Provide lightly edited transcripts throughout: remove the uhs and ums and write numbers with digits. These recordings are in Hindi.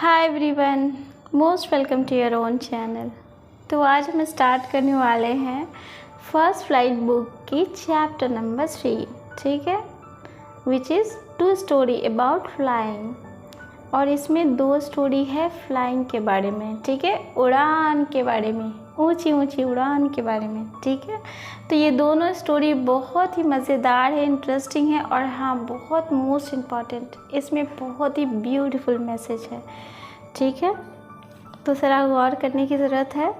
Hi everyone, most welcome to your own channel. तो आज हम स्टार्ट करने वाले हैं फर्स्ट फ्लाइट बुक की चैप्टर नंबर 3, ठीक है, which is 2 story about flying. और इसमें 2 स्टोरी है फ्लाइंग के बारे में, ठीक है, उड़ान के बारे में, ऊंची ऊंची उड़ान के बारे में, ठीक है। तो ये दोनों स्टोरी बहुत ही मज़ेदार है, इंटरेस्टिंग है और हाँ बहुत मोस्ट इम्पॉर्टेंट, इसमें बहुत ही ब्यूटीफुल मैसेज है, ठीक है। तो ज़रा गौर करने की ज़रूरत है।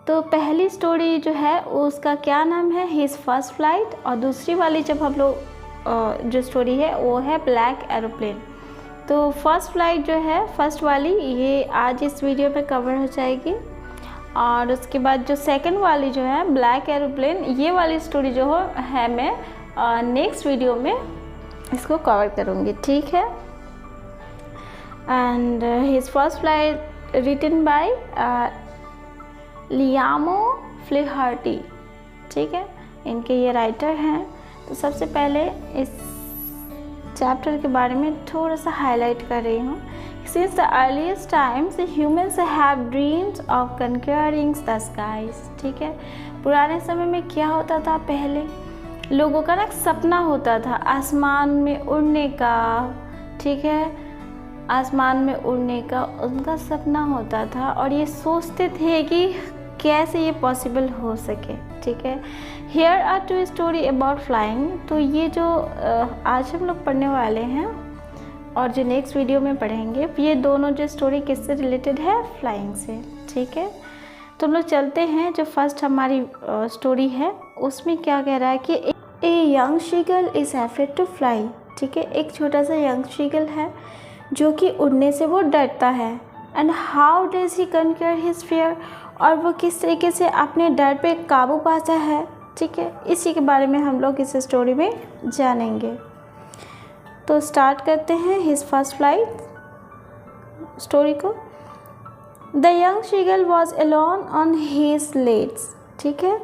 तो पहली स्टोरी जो है उसका क्या नाम है, हिज फर्स्ट फ्लाइट, और दूसरी वाली जब हम लोग जो स्टोरी है वो है ब्लैक एरोप्लेन। तो फर्स्ट फ्लाइट जो है, फर्स्ट वाली, ये आज इस वीडियो में कवर हो जाएगी। और उसके बाद जो सेकंड वाली जो है ब्लैक एरोप्लेन, ये वाली स्टोरी जो है मैं नेक्स्ट वीडियो में इसको कवर करूँगी, ठीक है। And his first flight written by Liam O'Flaherty, ठीक है, इनके ये राइटर हैं। तो सबसे पहले इस चैप्टर के बारे में थोड़ा सा हाईलाइट कर रही हूँ। Since the earliest times, humans have dreams of conquering the skies, ठीक है। पुराने समय में क्या होता था, पहले लोगों का ना सपना होता था आसमान में उड़ने का, ठीक है, आसमान में उड़ने का उनका सपना होता था और ये सोचते थे कि कैसे ये पॉसिबल हो सके, ठीक है। Here are 2 story about flying। तो ये जो आज हम लोग पढ़ने वाले हैं और जो नेक्स्ट वीडियो में पढ़ेंगे, ये दोनों जो स्टोरी किससे रिलेटेड है, फ्लाइंग से, ठीक है। तो हम लोग चलते हैं। जो फर्स्ट हमारी स्टोरी है उसमें क्या कह रहा है कि a young seagull is afraid to fly, ठीक है। एक छोटा सा यंग शीगल है जो कि उड़ने से वो डरता है। And how does he conquer his fear, और वो किस तरीके से अपने डर पे काबू पाता है, ठीक है। इसी के बारे में हम लोग इस स्टोरी में जानेंगे। तो स्टार्ट करते हैं हिज फर्स्ट फ्लाइट स्टोरी को। The young Seagull was alone on his let's, ठीक है।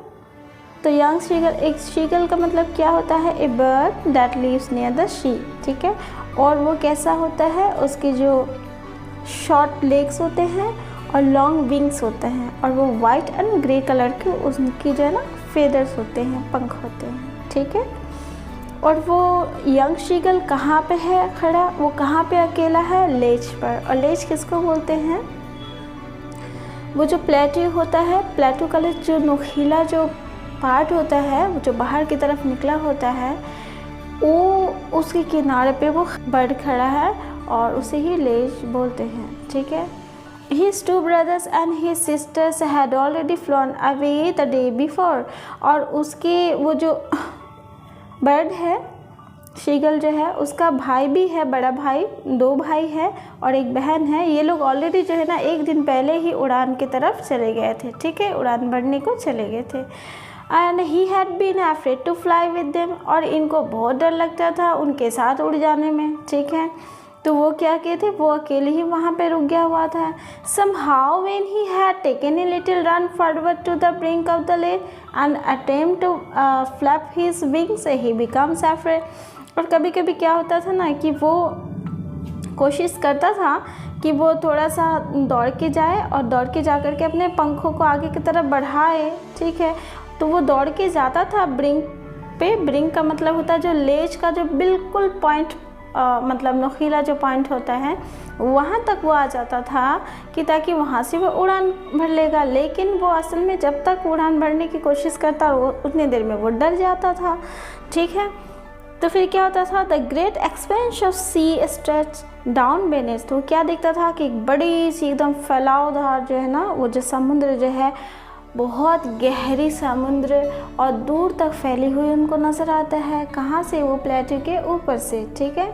तो यंग शीगल, एक शीगल का मतलब क्या होता है, a bird that lives near the sea, ठीक है। और वो कैसा होता है, उसके जो शॉर्ट लेग्स होते हैं और लॉन्ग विंग्स होते हैं और वो वाइट एंड ग्रे कलर के उसकी जो है ना फेदर्स होते हैं, पंख होते हैं, ठीक है। और वो यंग शीगल कहाँ पे है खड़ा, वो कहाँ पे अकेला है, लेज पर। और लेज किसको बोलते हैं, वो जो प्लेट्यू होता है, प्लेट्यू का जो नोकीला जो पार्ट होता है, वो जो बाहर की तरफ निकला होता है, वो उसके किनारे पे वो बर्ड खड़ा है और उसे ही लेज बोलते हैं, ठीक है। His 2 brothers and his sisters had already flown away the day before। और उसके वो जो बर्ड है, शीगल जो है, उसका भाई भी है, बड़ा भाई, 2 भाई है और एक बहन है। ये लोग ऑलरेडी जो है ना एक दिन पहले ही उड़ान की तरफ चले गए थे, ठीक है, उड़ान भरने को चले गए थे। And he had been afraid to fly with them, और इनको बहुत डर लगता था उनके साथ उड़ जाने में, ठीक है। तो वो क्या किए थे, वो अकेले ही वहाँ पे रुक गया हुआ था। Somehow when he had taken a little run forward to the brink of the lake and attempt to flap his wings, he becomes afraid। और कभी कभी क्या होता था ना कि वो कोशिश करता था कि वो थोड़ा सा दौड़ के जाए और दौड़ के जा कर के अपने पंखों को आगे की तरफ बढ़ाए, ठीक है। तो वो दौड़ के जाता था ब्रिंक पे। ब्रिंक का मतलब होता है जो लेज का जो बिल्कुल पॉइंट, मतलब नोकीला जो पॉइंट होता है, वहाँ तक वो आ जाता था कि ताकि वहाँ से वो उड़ान भर लेगा। लेकिन वो असल में जब तक उड़ान भरने की कोशिश करता वो उतनी देर में वो डर जाता था, ठीक है। तो फिर क्या होता था, the great expanse of sea stretch down beneath. तो क्या देखता था कि एक बड़ी सी एकदम फैलावदार जो है ना, वो जो समुद्र जो है, बहुत गहरी समुद्र और दूर तक फैली हुई उनको नज़र आता है। कहाँ से, वो प्लेट्यू के ऊपर से, ठीक है।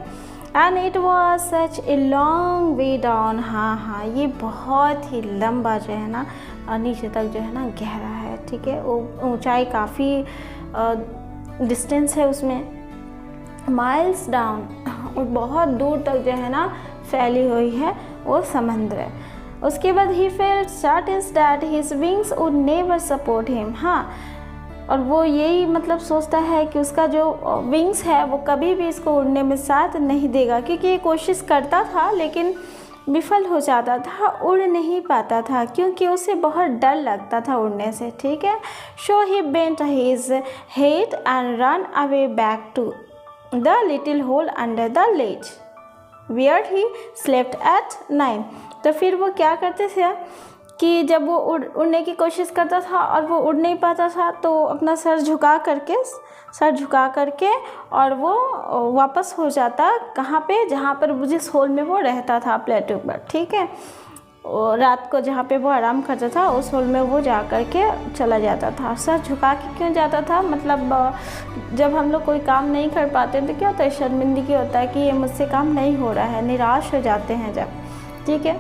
And it was such a long way down. हाँ, ये बहुत ही लंबा जो है ना नीचे तक जो है ना गहरा है, ठीक है। ऊंचाई काफ़ी डिस्टेंस है उसमें, माइल्स डाउन, और बहुत दूर तक जो है ना फैली हुई है वो समंदर। उसके बाद he felt certain that his wings would never support him. हाँ, और वो यही मतलब सोचता है कि उसका जो विंग्स है वो कभी भी इसको उड़ने में साथ नहीं देगा, क्योंकि ये कोशिश करता था लेकिन विफल हो जाता था, उड़ नहीं पाता था क्योंकि उसे बहुत डर लगता था उड़ने से, ठीक है। So he bent his head and run away back to the little hole under the ledge where he slept at night. तो फिर वो क्या करते थे कि जब वो उड़ने की कोशिश करता था और वो उड़ नहीं पाता था तो अपना सर झुका करके और वो वापस हो जाता कहाँ पे, जहाँ पर जिस होल में वो रहता था प्लेटो पर, ठीक है। और रात को जहाँ पे वो आराम करता था उस होल में वो जा कर के चला जाता था। सर झुका के क्यों जाता था, मतलब जब हम लोग कोई काम नहीं कर पाते तो क्या होता है, शर्मिंदगी होता है कि ये मुझसे काम नहीं हो रहा है, निराश हो जाते हैं जब, ठीक है।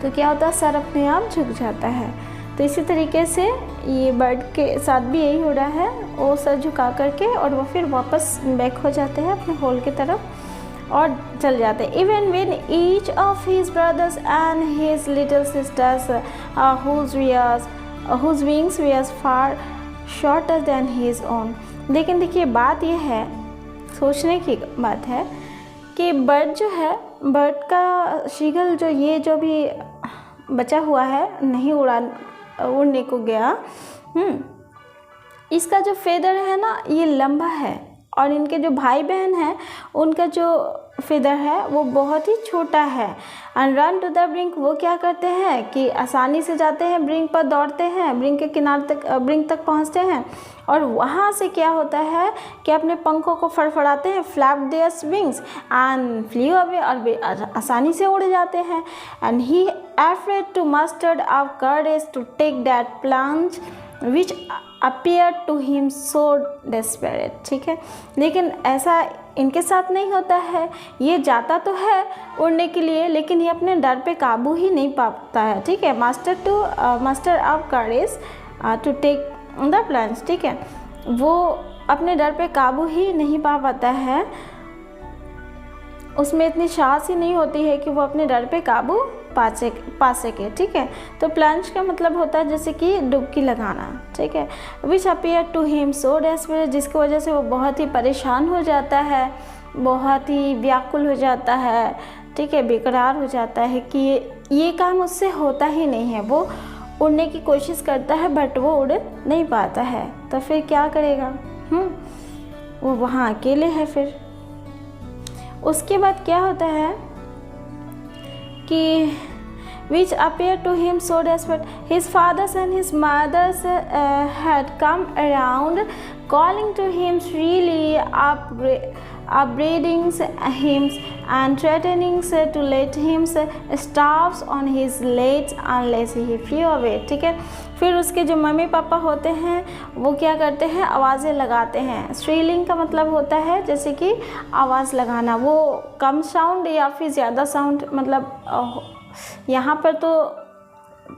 तो क्या होता है, सर अपने आप झुक जाता है। तो इसी तरीके से ये बर्ड के साथ भी यही हो रहा है, वो सर झुका करके और वो फिर वापस बैक हो जाते हैं अपने होल की तरफ और चल जाते हैं। Even when each of his brothers and his little sisters whose wings were far shorter than his own। लेकिन देखिए बात यह है, सोचने की बात है कि बर्ड जो है, बर्ड का शीगल जो भी बचा हुआ है, नहीं उड़ने को गया, इसका जो फेदर है ना ये लंबा है और इनके जो भाई बहन हैं उनका जो फेदर है वो बहुत ही छोटा है। And run to the brink, वो क्या करते हैं कि आसानी से जाते हैं, ब्रिंक पर दौड़ते हैं, ब्रिंक के किनारे तक, ब्रिंक तक पहुंचते हैं और वहाँ से क्या होता है कि अपने पंखों को फड़फड़ाते हैं, flap their wings and flee away, और आसानी से उड़ जाते हैं। And he afraid to mustered up courage to take that plunge which appear to him so desperate, ठीक है। लेकिन ऐसा इनके साथ नहीं होता है, ये जाता तो है उड़ने के लिए लेकिन ये अपने डर पे काबू ही नहीं पाता है, ठीक है। Master of courage to take the plunge, ठीक है, वो अपने डर पे काबू ही नहीं पा पाता है, उसमें इतनी साहस ही नहीं होती है कि वो अपने डर पे काबू पा सके, ठीक है। तो प्लंज का मतलब होता है जैसे कि डुबकी लगाना, ठीक है। Which appear to him so desperate, जिसकी वजह से वो बहुत ही परेशान हो जाता है, बहुत ही व्याकुल हो जाता है, ठीक है, बेकरार हो जाता है कि ये काम उससे होता ही नहीं है। वो उड़ने की कोशिश करता है बट वो उड़ नहीं पाता है, तो फिर क्या करेगा, वो वहाँ अकेले है। फिर उसके बाद क्या होता है कि which appeared to him so desperate, his fathers and his mothers had come around calling to him shrilly, upbraiding him and threatening to let him starve on his legs unless he flew away, ठीक है। फिर उसके जो मम्मी पापा होते हैं वो क्या करते हैं, आवाज़ें लगाते हैं। श्रीलिंग का मतलब होता है जैसे कि आवाज़ लगाना, वो कम साउंड या फिर ज़्यादा साउंड, मतलब यहाँ पर तो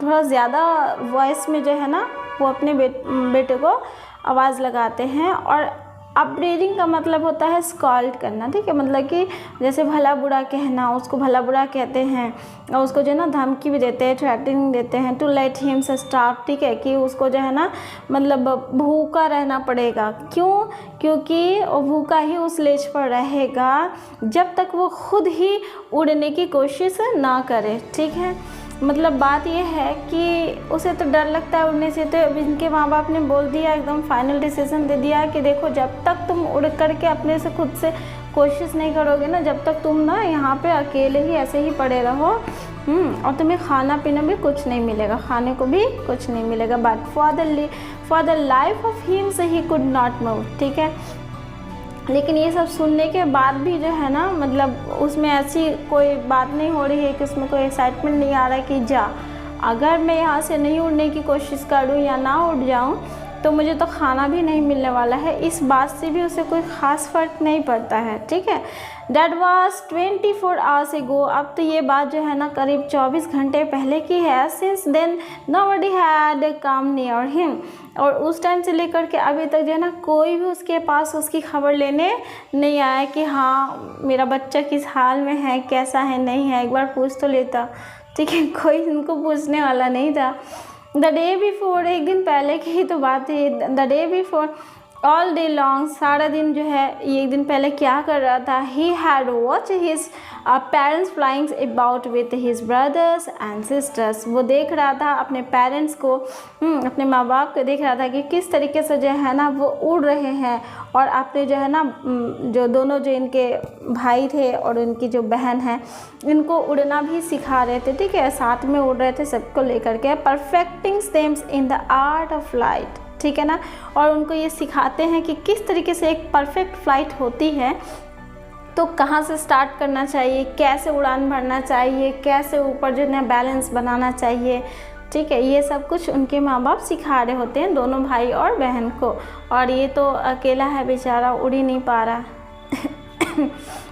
थोड़ा ज़्यादा वॉइस में जो है ना वो अपने बेटे को आवाज़ लगाते हैं। और अपब्रीडिंग का मतलब होता है स्कॉल्ड करना, ठीक है, मतलब कि जैसे भला बुरा कहना, उसको भला बुरा कहते हैं और उसको जो है ना धमकी भी देते हैं, थ्रेटनिंग देते हैं। टू लेट हिम से स्टार्व, ठीक है, कि उसको जो है ना मतलब भूखा रहना पड़ेगा। क्यों? क्योंकि वो भूखा ही उस लेज पर रहेगा जब तक वो खुद ही उड़ने की कोशिश ना करे, ठीक है। मतलब बात यह है कि उसे तो डर लगता है उड़ने से, तो इनके माँ बाप ने बोल दिया, एकदम फाइनल डिसीजन दे दिया कि देखो जब तक तुम उड़ करके अपने से खुद से कोशिश नहीं करोगे ना, जब तक तुम ना यहाँ पे अकेले ही ऐसे ही पड़े रहो, और तुम्हें खाना पीना भी कुछ नहीं मिलेगा, खाने को भी कुछ नहीं मिलेगा। But for the life of him से ही कुड नॉट मूव, ठीक है। लेकिन ये सब सुनने के बाद भी जो है ना, मतलब उसमें ऐसी कोई बात नहीं हो रही है कि उसमें कोई एक्साइटमेंट नहीं आ रहा है कि अगर मैं यहाँ से नहीं उड़ने की कोशिश करूँ या ना उड़ जाऊँ तो मुझे तो खाना भी नहीं मिलने वाला है। इस बात से भी उसे कोई ख़ास फ़र्क नहीं पड़ता है, ठीक है। That was 24 hours ago। अब तो ये बात जो है ना करीब 24 घंटे पहले की है। Since then nobody had come near him। और उस टाइम से लेकर के अभी तक जो है ना कोई भी उसके पास उसकी खबर लेने नहीं आया कि हाँ मेरा बच्चा किस हाल में है, कैसा है, नहीं है, एक बार पूछ तो लेता, ठीक है। कोई इनको पूछने वाला नहीं था। द डे बिफोर, एक दिन पहले की ही तो बात है। The day before all day long, सारा दिन जो है ये एक दिन पहले क्या कर रहा था, he had watch his parents flying about with his brothers and sisters. वो देख रहा था अपने पेरेंट्स को, अपने माँ बाप को देख रहा था कि किस तरीके से जो है ना वो उड़ रहे हैं, और अपने जो है ना जो दोनों जो इनके भाई थे और उनकी जो बहन है इनको उड़ना भी सिखा रहे थे, ठीक है, साथ में उड़ रहे थे सबको लेकर के, perfecting thems in the art of flight, ठीक है ना। और उनको ये सिखाते हैं कि किस तरीके से एक परफेक्ट फ़्लाइट होती है, तो कहाँ से स्टार्ट करना चाहिए, कैसे उड़ान भरना चाहिए, कैसे ऊपर जो है बैलेंस बनाना चाहिए, ठीक है, ये सब कुछ उनके माँ बाप सिखा रहे होते हैं दोनों भाई और बहन को। और ये तो अकेला है बेचारा, उड़ ही नहीं पा रहा।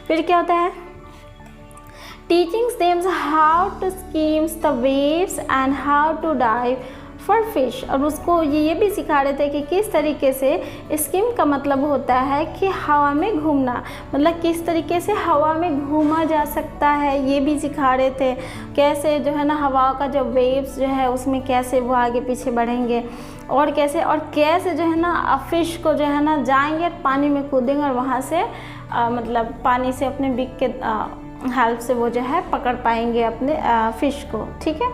फिर क्या होता है, teaching them how to skims the waves and how to dive for fish. और उसको ये भी सिखा रहे थे कि किस तरीके से स्कीम का मतलब होता है कि हवा में घूमना, मतलब किस तरीके से हवा में घूमा जा सकता है, ये भी सिखा रहे थे। कैसे जो है ना हवा का जो वेव्स जो है उसमें कैसे वो आगे पीछे बढ़ेंगे, और कैसे जो है ना फिश को जो है ना जाएंगे पानी में कूदेंगे और वहाँ से मतलब पानी से अपने बिग के हेल्प से वो जो है पकड़ पाएंगे अपने फ़िश को, ठीक है।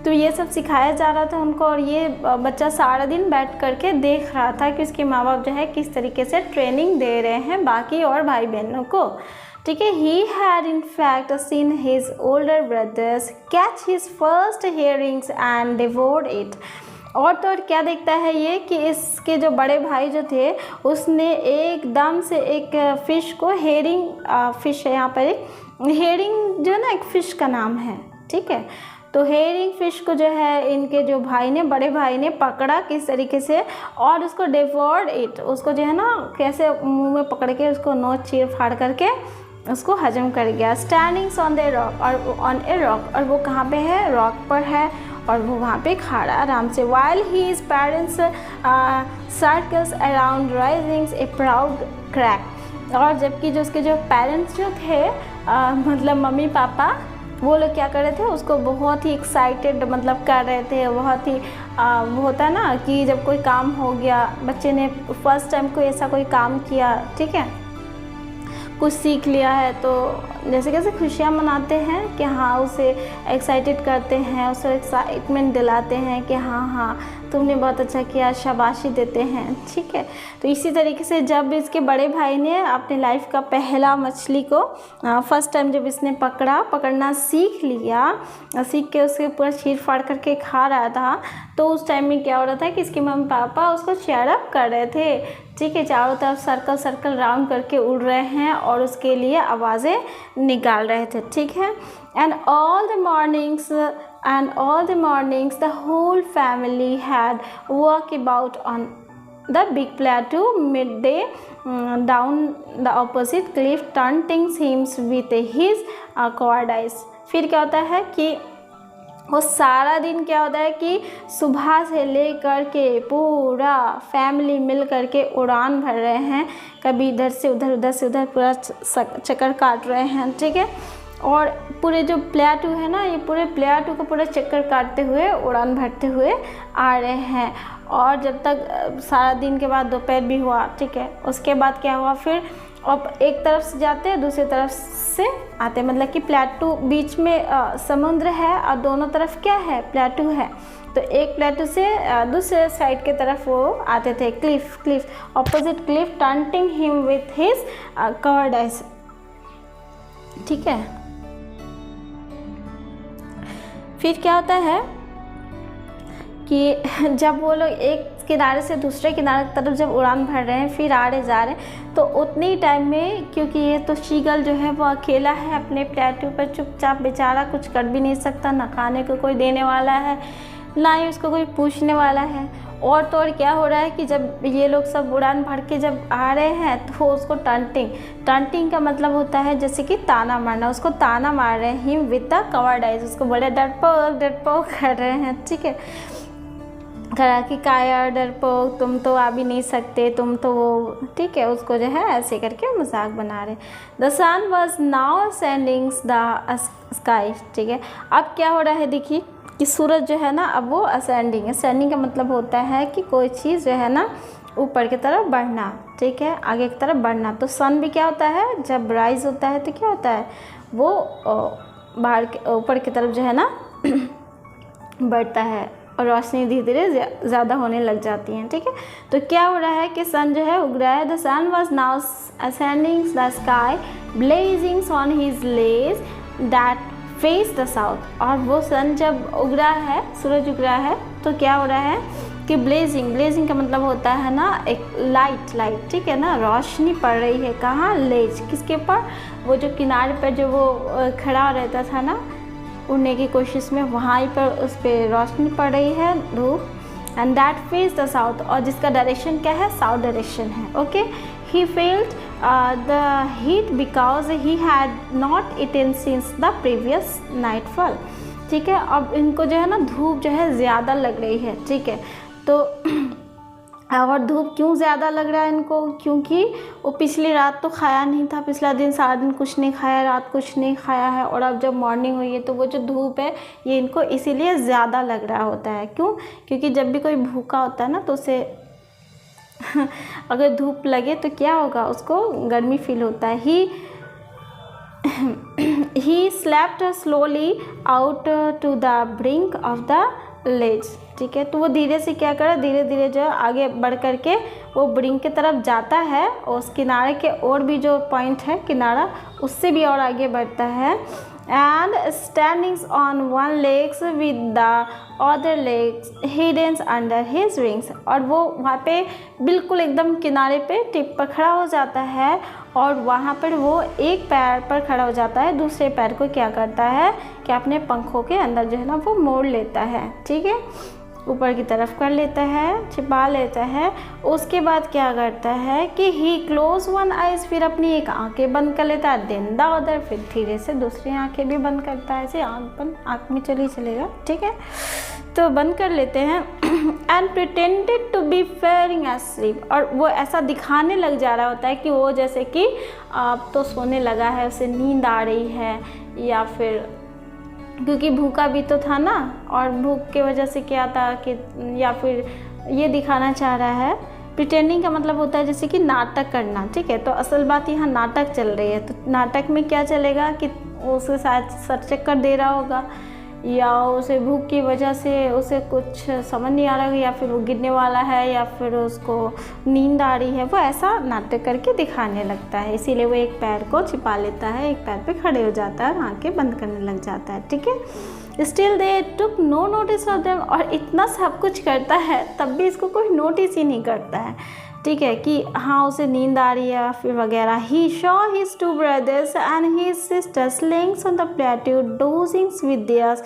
तो ये सब सिखाया जा रहा था उनको, और ये बच्चा सारा दिन बैठ करके देख रहा था कि उसके माँ बाप जो है किस तरीके से ट्रेनिंग दे रहे हैं बाकी और भाई बहनों को, ठीक है। He had in fact seen his older brothers catch his first herrings and devoured it. और तो और क्या देखता है ये कि इसके जो बड़े भाई जो थे उसने एकदम से एक फ़िश को, हेरिंग फ़िश है यहाँ पर, एक हेरिंग जो है ना एक फ़िश का नाम है, ठीक है। तो हेरिंग फ़िश को जो है इनके जो भाई ने, बड़े भाई ने पकड़ा किस तरीके से, और उसको डिवोर्ड इट, उसको जो है ना कैसे मुंह में पकड़ के उसको नोच चीर फाड़ करके उसको हजम कर गया। स्टैंडिंग्स ऑन द रॉक, और ऑन ए रॉक, और वो कहाँ पे है, रॉक पर है, और वो वहाँ पे खड़ा आराम से। While his parents circles around raisings a proud crack. और जबकि जो उसके जो पेरेंट्स जो थे मतलब मम्मी पापा, वो लोग क्या कर रहे थे, उसको बहुत ही एक्साइटेड मतलब कर रहे थे, बहुत ही वो होता है ना कि जब कोई काम हो गया, बच्चे ने फर्स्ट टाइम कोई ऐसा कोई काम किया, ठीक है, कुछ सीख लिया है, तो जैसे कैसे खुशियाँ मनाते हैं कि हाँ उसे एक्साइटेड करते हैं, उसे एक्साइटमेंट दिलाते हैं कि हाँ हाँ तुमने बहुत अच्छा किया, शाबाशी देते हैं, ठीक है। तो इसी तरीके से जब इसके बड़े भाई ने अपने लाइफ का पहला मछली को फर्स्ट टाइम जब इसने पकड़ना सीख लिया, सीख के उसके पूरा चीर फाड़ करके खा रहा था, तो उस टाइम में क्या हो रहा था कि इसके मम्मी पापा उसको चेयर अप कर रहे थे, ठीक है, चारों तरफ सर्कल सर्कल राउंड करके उड़ रहे हैं और उसके लिए आवाज़ें निकाल रहे थे, ठीक है। And all the mornings the whole family had walk about on the big plateau midday down the opposite cliff turning hims with his cowardice. फिर क्या होता है कि वो सारा दिन क्या होता है कि सुबह से लेकर के पूरा फैमिली मिल कर के उड़ान भर रहे हैं, कभी इधर से उधर, उधर से उधर, पूरा चक्कर काट रहे हैं, ठीक है। और पूरे जो प्लेटू है ना, ये पूरे प्लेटू को पूरा चक्कर काटते हुए उड़ान भरते हुए आ रहे हैं। और जब तक सारा दिन के बाद दोपहर भी हुआ, ठीक है, उसके बाद क्या हुआ, फिर अब एक तरफ से जाते हैं दूसरी तरफ से आते, मतलब कि प्लेटू बीच में समुद्र है और दोनों तरफ क्या है, प्लेटू है। तो एक प्लेटू से दूसरे साइड के तरफ वो आते थे, Cliff opposite cliff turning him with his covered eyes, ठीक है। फिर क्या होता है कि जब वो लोग एक किनारे से दूसरे किनारे की तरफ जब उड़ान भर रहे हैं, फिर आ रहे जा रहे हैं, तो उतनी टाइम में, क्योंकि ये तो शीगल जो है वो अकेला है अपने प्लेटू पर, चुपचाप बेचारा, कुछ कर भी नहीं सकता, ना खाने को कोई देने वाला है, ना ही उसको कोई पूछने वाला है। और तो और क्या हो रहा है कि जब ये लोग सब उड़ान भर के जब आ रहे हैं तो उसको टंटिंग का मतलब होता है जैसे कि ताना मारना, उसको ताना मार रहे हैं, him with the covered eyes, उसको बड़े डरपोक कर रहे हैं, ठीक है, करा कि काया डरपोक, तुम तो आ भी नहीं सकते, तुम तो वो, ठीक है, उसको जो है ऐसे करके मजाक बना रहे। The sun was now sending the sky, ठीक है। अब क्या हो रहा है, देखिए कि सूरज जो है ना अब वो असेंडिंग है। असेंडिंग का मतलब होता है कि कोई चीज़ जो है ना ऊपर की तरफ बढ़ना, ठीक है, आगे की तरफ बढ़ना। तो सन भी क्या होता है, जब राइज होता है तो क्या होता है, वो बाहर के ऊपर की तरफ जो है ना बढ़ता है और रोशनी धीरे धीरे ज़्यादा होने लग जाती हैं, ठीक है। तो क्या हो रहा है कि सन जो है उग रहा है। The sun was now ascending the sky blazing on his rays that face the south। और वो सन जब उग रहा है, सूरज उग रहा है, तो क्या हो रहा है कि ब्लेजिंग का मतलब होता है ना एक लाइट, ठीक है ना, रोशनी पड़ रही है। कहाँ, लेज, किसके ऊपर, वो जो किनारे पर जो वो खड़ा रहता था ना उड़ने की कोशिश में, वहाँ पर उस पर रोशनी पड़ रही है, धूप। And that face the south, और जिसका डायरेक्शन क्या है, साउथ डायरेक्शन है, okay. He felt the heat because he had not eaten since the previous nightfall, ठीक है। अब इनको जो है ना धूप जो है ज़्यादा लग रही है, ठीक है। तो और धूप क्यों ज़्यादा लग रहा है इनको, क्योंकि वो पिछली रात तो खाया नहीं था, पिछला दिन सारा दिन कुछ नहीं खाया, रात कुछ नहीं खाया है, और अब जब मॉर्निंग हुई है तो वो जो धूप है ये इनको इसीलिए ज़्यादा लग रहा होता है। क्यों, क्योंकि जब भी कोई भूखा होता है ना तो उसे अगर धूप लगे तो क्या होगा, उसको गर्मी फील होता है। He slept slowly out to the brink of the ledge, ठीक है। तो वो धीरे से क्या करे, धीरे धीरे जो आगे बढ़ कर के वो ब्रिंक की तरफ जाता है, और उस किनारे के और भी जो पॉइंट है किनारा, उससे भी और आगे बढ़ता है। And standings on one legs with the other legs hidden under his wings, और वो वहाँ पे बिल्कुल एकदम किनारे पे टिप पर खड़ा हो जाता है, और वहाँ पर वो एक पैर पर खड़ा हो जाता है, दूसरे पैर को क्या करता है कि अपने पंखों के अंदर जो है ना वो मोड़ लेता है, ठीक है, ऊपर की तरफ कर लेता है, छिपा लेता है। उसके बाद क्या करता है कि ही क्लोज वन आइज, फिर अपनी एक आंखें बंद कर लेता है, देन द अदर, फिर धीरे से दूसरी आंखें भी बंद करता है, ऐसे आंख बंद, आंख में चलेगा, ठीक है। तो बंद कर लेते हैं। And pretended to be fairing asleep, और वो ऐसा दिखाने लग जा रहा होता है कि वो जैसे कि अब तो सोने लगा है, उसे नींद आ रही है, या फिर क्योंकि भूखा भी तो था ना, और भूख के वजह से क्या था कि, या फिर ये दिखाना चाह रहा है। प्रिटेंडिंग का मतलब होता है जैसे कि नाटक करना, ठीक है। तो असल बात यहाँ नाटक चल रही है, तो नाटक में क्या चलेगा कि उसे शायद सर चक्कर दे रहा होगा, या उसे भूख की वजह से उसे कुछ समझ नहीं आ रहा है, या फिर वो गिरने वाला है, या फिर उसको नींद आ रही है, वो ऐसा नाटक करके दिखाने लगता है। इसीलिए वो एक पैर को छिपा लेता है, एक पैर पे खड़े हो जाता है, आंखें बंद करने लग जाता है, ठीक है। Still they took no notice of them, और इतना सब कुछ करता है तब भी इसको कोई नोटिस ही नहीं करता है, ठीक है, कि हाँ उसे नींद आ रही है फिर वगैरह। He saw his two brothers and his sisters lying on the plateau dozing with their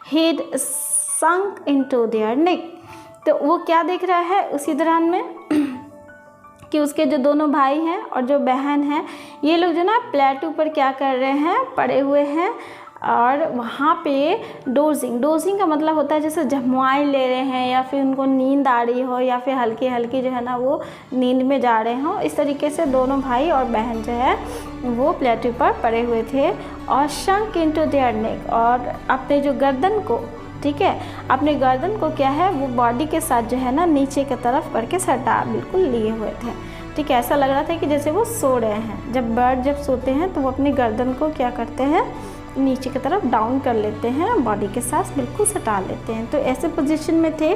head sunk into their neck. तो वो क्या देख रहा है उसी दौरान में कि उसके जो दोनों भाई हैं और जो बहन हैं, ये लोग जो ना प्लेट्यू पर क्या कर रहे हैं, पड़े हुए हैं, और वहाँ पे डोजिंग का मतलब होता है जैसे झमवाई ले रहे हैं, या फिर उनको नींद आ रही हो, या फिर हल्की हल्की जो है ना वो नींद में जा रहे हों। इस तरीके से दोनों भाई और बहन जो है वो प्लेट्यू पर पड़े हुए थे। और शंक इनटू देयर नेक, और अपने जो गर्दन को, ठीक है, अपने गर्दन को क्या है वो बॉडी के साथ जो है ना नीचे की तरफ करके सटा बिल्कुल लिए हुए थे, ठीक है। ऐसा लग रहा था कि जैसे वो सो रहे हैं। जब बर्ड जब सोते हैं तो वो अपनी गर्दन को क्या करते हैं, नीचे की तरफ डाउन कर लेते हैं, बॉडी के साथ बिल्कुल सटा लेते हैं। तो ऐसे पोजीशन में थे।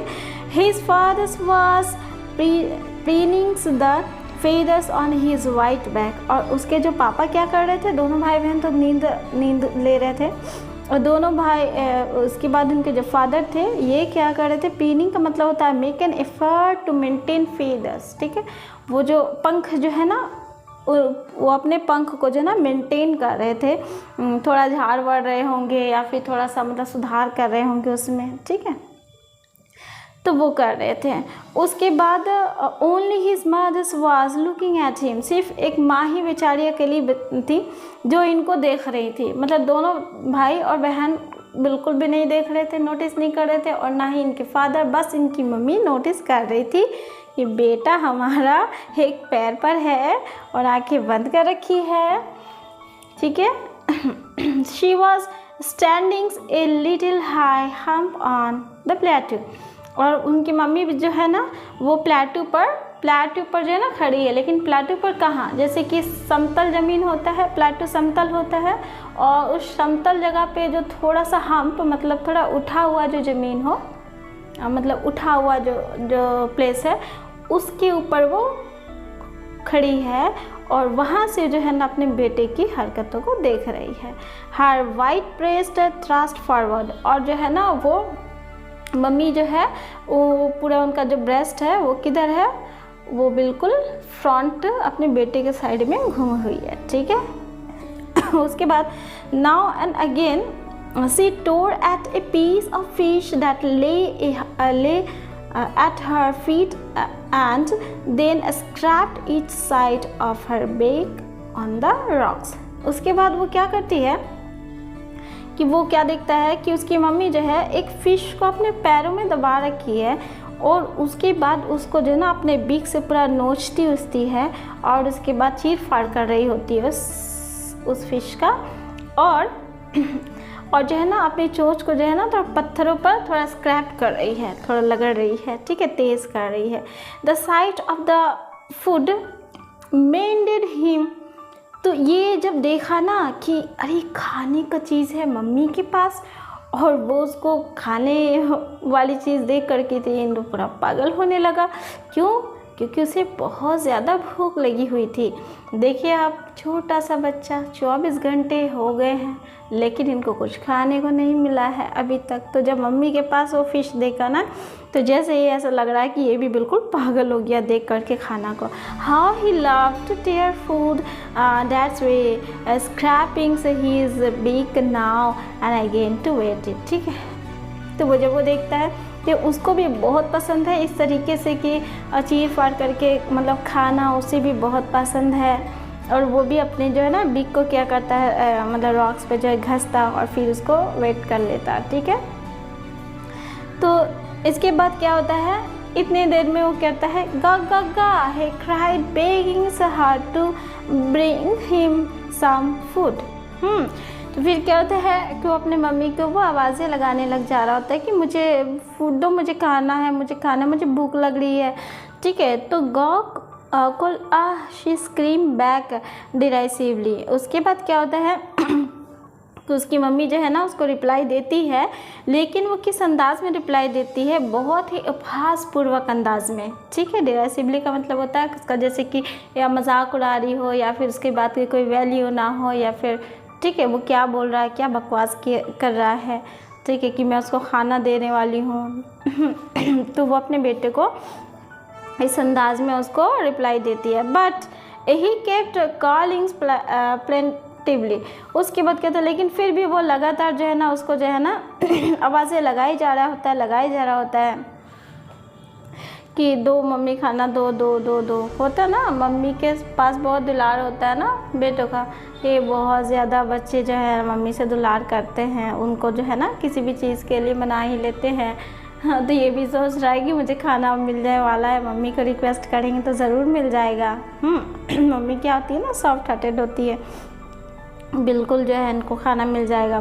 His father was preenings the feathers on his white back, और उसके जो पापा क्या कर रहे थे, दोनों भाई बहन तो नींद ले रहे थे, और दोनों भाई उसके बाद उनके जो फादर थे ये क्या कर रहे थे, प्रीनिंग का मतलब होता है make an effort to maintain feathers, ठीक है। वो जो पंख जो है ना वो अपने पंख को जो ना मेंटेन कर रहे थे, थोड़ा झाड़ बढ़ रहे होंगे, या फिर थोड़ा सा मतलब सुधार कर रहे होंगे उसमें, ठीक है। तो वो कर रहे थे। उसके बाद only his mothers was looking at him, सिर्फ एक माँ ही बेचारी अकेली थी जो इनको देख रही थी। मतलब दोनों भाई और बहन बिल्कुल भी नहीं देख रहे थे, नोटिस नहीं कर रहे थे, और ना ही इनके फादर, बस इनकी मम्मी नोटिस कर रही थी कि बेटा हमारा एक पैर पर है और आंखें बंद कर रखी है, ठीक है। She was standing a little high hump on the plateau, और उनकी मम्मी जो है ना वो प्लेट्यू पर प्लेटू पर जो है ना खड़ी है, लेकिन प्लेटू पर कहाँ, जैसे कि समतल ज़मीन होता है, प्लेटू समतल होता है, और उस समतल जगह पे जो थोड़ा सा हम्प मतलब थोड़ा उठा हुआ जो ज़मीन हो, मतलब उठा हुआ जो प्लेस है उसके ऊपर वो खड़ी है और वहाँ से जो है ना अपने बेटे की हरकतों को देख रही है। हर वाइट ब्रेस्ट थ्रस्ट फॉरवर्ड, और जो है ना वो मम्मी जो है वो पूरा उनका जो ब्रेस्ट है वो किधर है, वो बिल्कुल फ्रंट अपने बेटे के साइड में घूमी हुई है, ठीक है। उसके बाद now and again she tore at a piece of fish that lay at her feet and then scraped each side of her beak on the rocks. उसके बाद वो क्या करती है कि वो क्या देखता है कि उसकी मम्मी जो है एक फ़िश को अपने पैरों में दबा रखी है और उसके बाद उसको जो है ना अपने बीक से पूरा नोचती उसती है और उसके बाद चीर फाड़ कर रही होती है उस फिश का, और जो है ना अपनी चोंच को जो है ना थोड़ा पत्थरों पर थोड़ा स्क्रैप कर रही है, थोड़ा लगड़ रही है, ठीक है, तेज़ कर रही है। The site of the food मेंडेड him, तो ये जब देखा ना कि अरे खाने का चीज़ है मम्मी के पास और वो उसको खाने वाली चीज़ देख करके थी तो पूरा पागल होने लगा। क्यों? क्योंकि उसे बहुत ज़्यादा भूख लगी हुई थी। देखिए आप, छोटा सा बच्चा, 24 घंटे हो गए हैं लेकिन इनको कुछ खाने को नहीं मिला है अभी तक। तो जब मम्मी के पास वो फ़िश देखा ना तो जैसे ही ऐसा लग रहा है कि ये भी बिल्कुल पागल हो गया देख करके खाना को। How he love to tear food that's way scraping his beak now and again to wet it, ठीक है। तो वो जब वो देखता है तो उसको भी बहुत पसंद है इस तरीके से कि चीर फाड़ करके मतलब खाना, उसे भी बहुत पसंद है। और वो भी अपने जो है ना बीक को क्या करता है मतलब रॉक्स पे जो है घसता और फिर उसको वेट कर लेता, ठीक है। तो इसके बाद क्या होता है, इतने देर में वो कहता है गा गा गा, he cried begging her to bring him some food। तो फिर क्या होता है कि वो अपने मम्मी को वो आवाज़ें लगाने लग जा रहा होता है कि मुझे फूड दो, मुझे खाना है, मुझे भूख लग रही है, ठीक है। तो gawk call she scream back derisively. उसके बाद क्या होता है तो उसकी मम्मी जो है ना उसको रिप्लाई देती है, लेकिन वो किस अंदाज में रिप्लाई देती है, बहुत ही उपहासपूर्वक अंदाज में, ठीक है। डिराइसिवली का मतलब होता है उसका जैसे कि या मजाक उड़ा रही हो या फिर उसके बात की कोई वैल्यू ना हो या फिर, ठीक है, वो क्या बोल रहा है, क्या बकवास कर रहा है, ठीक है, कि मैं उसको खाना देने वाली हूँ। तो वो अपने बेटे को इस अंदाज में उसको रिप्लाई देती है। But he kept calling plaintively. उसके बाद कहता है लेकिन फिर भी वो लगातार जो है ना उसको जो है ना आवाज़ें लगाई जा रहा होता है कि दो मम्मी खाना दो दो दो दो। होता ना मम्मी के पास बहुत दुलार होता है ना बेटों का, ये बहुत ज़्यादा बच्चे जो है मम्मी से दुलार करते हैं, उनको जो है ना किसी भी चीज़ के लिए मना ही लेते हैं। हाँ, तो ये भी सोच रहा है कि मुझे खाना मिल जाए वाला है, मम्मी को रिक्वेस्ट करेंगे तो ज़रूर मिल जाएगा। मम्मी क्या होती है ना, सॉफ्ट हार्टेड होती है, बिल्कुल जो है इनको खाना मिल जाएगा।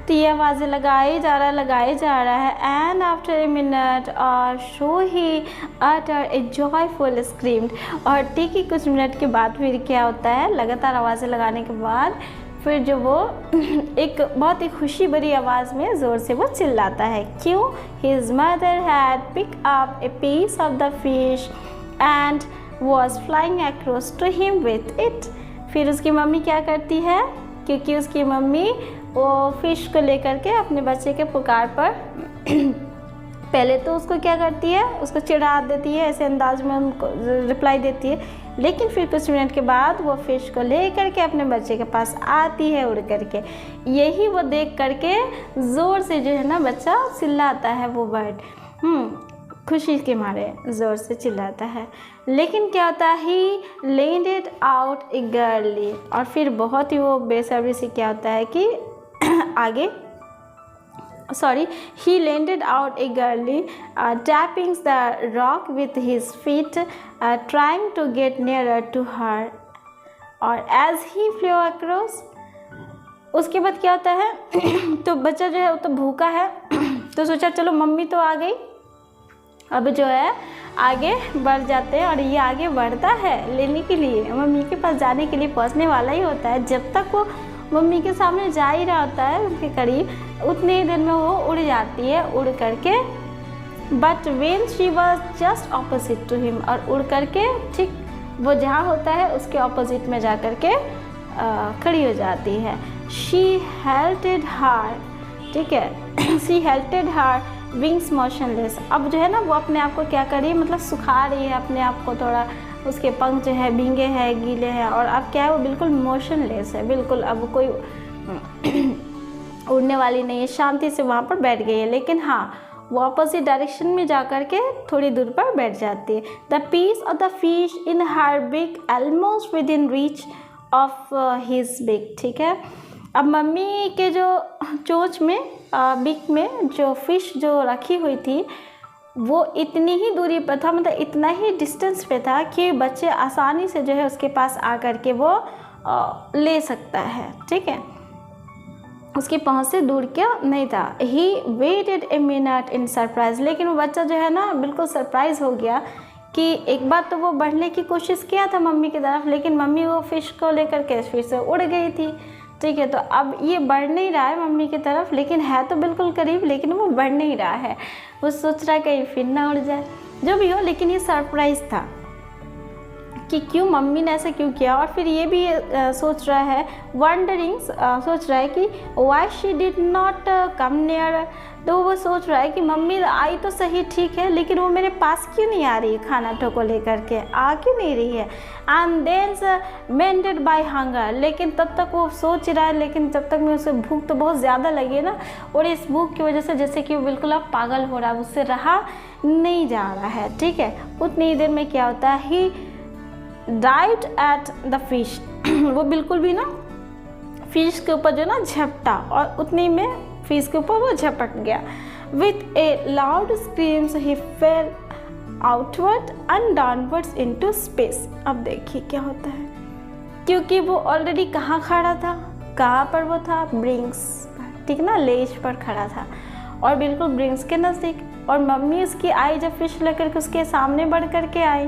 तो ये आवाज़ें लगाए जा रहा है। एंड आफ्टर ए मिनट और सो ही अटर ए जॉयफुल स्क्रीम्ड। और ठीक ही कुछ मिनट के बाद फिर क्या होता है, लगातार आवाज़ें लगाने के बाद फिर जो वो एक बहुत ही खुशी भरी आवाज़ में ज़ोर से वो चिल्लाता है। क्यों? His mother had pick up a piece of the fish and was flying across to him with it. फिर उसकी मम्मी क्या करती है, क्योंकि उसकी मम्मी वो फ़िश को लेकर के अपने बच्चे के पुकार पर पहले तो उसको क्या करती है, उसको चिढ़ा देती है, ऐसे अंदाज में उनको रिप्लाई देती है, लेकिन फिर कुछ मिनट के बाद वो फ़िश को ले करके अपने बच्चे के पास आती है उड़ करके। यही वो देख करके ज़ोर से जो है ना बच्चा चिल्लाता है, वो बर्ड खुशी के मारे ज़ोर से चिल्लाता है। लेकिन क्या होता है, ही लैंडेड आउट ए गर्ली। और फिर बहुत ही वो बेसब्री से क्या होता है कि आगे he landed out eagerly, tapping the rock with his feet, trying to get nearer to her. और as he flew across, उसके बाद क्या होता है तो बच्चा जो है वो तो भूखा है तो सोचा चलो मम्मी तो आ गई, अब जो है आगे बढ़ जाते हैं और ये आगे बढ़ता है लेने के लिए, मम्मी के पास जाने के लिए पहुंचने वाला ही होता है। जब तक वो मम्मी के सामने जा ही रहा होता है उनके करीब, उतने ही देर में वो उड़ जाती है, उड़ करके but when she was just opposite to him, और उड़ करके ठीक वो जहाँ होता है उसके ऑपोजिट में जा कर के खड़ी हो जाती है। शी हेल्टेड हार, ठीक है, शी हेल्टेड हार विंग्स मोशनलेस। अब जो है ना वो अपने आप को क्या कर रही है, मतलब सुखा रही है अपने आप को, थोड़ा उसके पंख जो है भींगे हैं, गीले हैं, और अब क्या है वो बिल्कुल मोशनलेस है, बिल्कुल अब कोई उड़ने वाली नहीं है, शांति से वहाँ पर बैठ गई है। लेकिन हाँ, वो अपोजिट डायरेक्शन में जा कर के थोड़ी दूर पर बैठ जाती है। The piece of the fish in her beak almost within reach of his beak, ठीक है। अब मम्मी के जो चोंच में बिग में जो फिश जो रखी हुई थी वो इतनी ही दूरी पर था, मतलब इतना ही डिस्टेंस पे था कि बच्चे आसानी से जो है उसके पास आकर के वो ले सकता है, ठीक है, उसकी पहुंच से दूर क्या नहीं था। He waited a minute in surprise, लेकिन वो बच्चा जो है ना बिल्कुल सरप्राइज हो गया कि एक बार तो वो बढ़ने की कोशिश किया था मम्मी की तरफ, लेकिन मम्मी वो फिश को लेकर के फिर से उड़ गई थी, ठीक है। तो अब ये बढ़ नहीं रहा है मम्मी की तरफ, लेकिन है तो बिल्कुल करीब, लेकिन वो बढ़ नहीं रहा है। वो सोच रहा है कहीं फिर ना उड़ जाए, जो भी हो, लेकिन ये सरप्राइज़ था कि क्यों मम्मी ने ऐसा क्यों किया। और फिर ये भी सोच रहा है, वंडरिंग, सोच रहा है कि why she did not come near. तो वो सोच रहा है कि मम्मी आई तो सही, ठीक है, लेकिन वो मेरे पास क्यों नहीं आ रही है, खाना ठोको लेकर के आ क्यों नहीं रही है। एंड देन मेंटेड बाय हंगर, लेकिन तब तक वो सोच रहा है, लेकिन जब तक में उसे भूख तो बहुत ज़्यादा लगी है ना, और इस भूख की वजह से जैसे कि वो बिल्कुल अब पागल हो रहा है, उससे रहा नहीं जा रहा है, ठीक है। उतनी देर में क्या होता है, ही डाइव एट द फिश, वो बिल्कुल भी ना फिश के ऊपर जो ना झपटा, और उतनी में फिश के ऊपर वो झपट गया। With A loud screams he fail outward and downwards into space. अब देखिए क्या होता है, क्योंकि वो ऑलरेडी कहाँ खड़ा था, कहाँ पर वो था, ब्रिंक्स, ठीक ना, लेज पर खड़ा था और बिल्कुल ब्रिंक्स के नज़दीक। और मम्मी उसकी आई जब फिश लेकर के उसके सामने बढ़ कर के आई,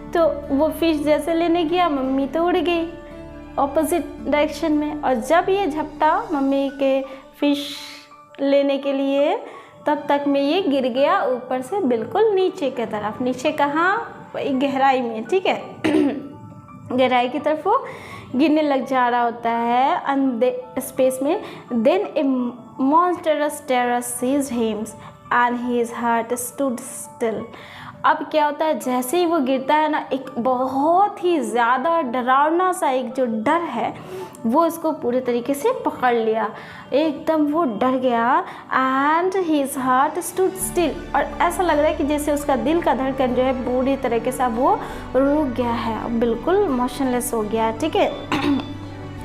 तो वो फिश जैसे लेने गया, मम्मी तो उड़ गई ऑपोजिट डायरेक्शन में। और जब ये झपटा मम्मी के फिश लेने के लिए, तब तक में ये गिर गया ऊपर से बिल्कुल नीचे की तरफ। नीचे कहाँ, वही गहराई में, ठीक है, गहराई की तरफ वो गिरने लग जा रहा होता है स्पेस में। Then a monstrous terror seized him and his heart stood still. अब क्या होता है, जैसे ही वो गिरता है ना, एक बहुत ही ज़्यादा डरावना सा एक जो डर है वो इसको पूरे तरीके से पकड़ लिया, एकदम वो डर गया। And his heart stood still, और ऐसा लग रहा है कि जैसे उसका दिल का धड़कन जो है पूरी तरीके से वो रुक गया है, बिल्कुल मोशनलेस हो गया, ठीक है।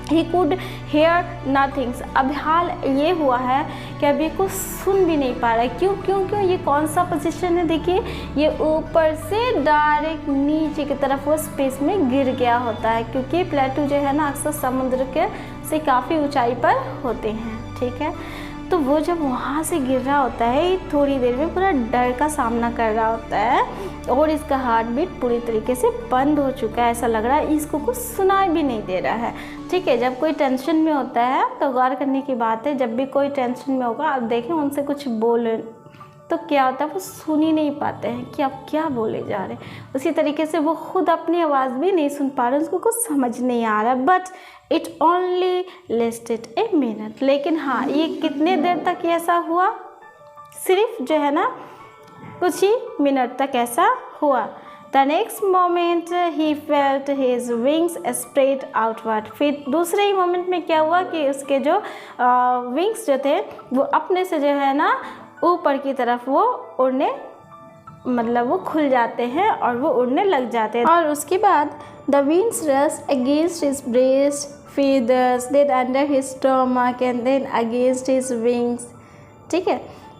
He could hear nothing। अब हाल ये हुआ है कि अभी कुछ सुन भी नहीं पा रहा है। क्यों क्यों क्यों, ये कौन सा पोजीशन है, देखिए, ये ऊपर से डायरेक्ट नीचे की तरफ वो स्पेस में गिर गया होता है, क्योंकि प्लेटू जो है ना अक्सर समुद्र के से काफ़ी ऊंचाई पर होते हैं, ठीक है। तो वो जब वहाँ से गिर रहा होता है, थोड़ी देर में पूरा डर का सामना कर रहा होता है, और इसका हार्ट बीट पूरी तरीके से बंद हो चुका है। ऐसा लग रहा है इसको कुछ सुनाई भी नहीं दे रहा है, ठीक है। जब कोई टेंशन में होता है तो गौर करने की बात है, जब भी कोई टेंशन में होगा, आप देखें उनसे कुछ बोले तो क्या होता है, वो सुन ही नहीं पाते हैं कि आप क्या बोले जा रहे हैं। उसी तरीके से वो खुद अपनी आवाज़ भी नहीं सुन पा रहे, उसको कुछ समझ नहीं आ रहा। But it only lasted a minute, लेकिन हाँ, ये कितने देर तक ऐसा हुआ, सिर्फ जो है ना कुछ ही मिनट तक ऐसा हुआ। The next moment he felt his wings spread outward. फिर दूसरे ही मोमेंट में क्या हुआ कि उसके जो विंग्स जो थे वो अपने से जो है ना ऊपर की तरफ वो उड़ने, मतलब वो खुल जाते हैं और वो उड़ने लग जाते हैं। और उसके बाद the wings rust against his breast, feathers, then under his stomach and then against his wings, ठीक है।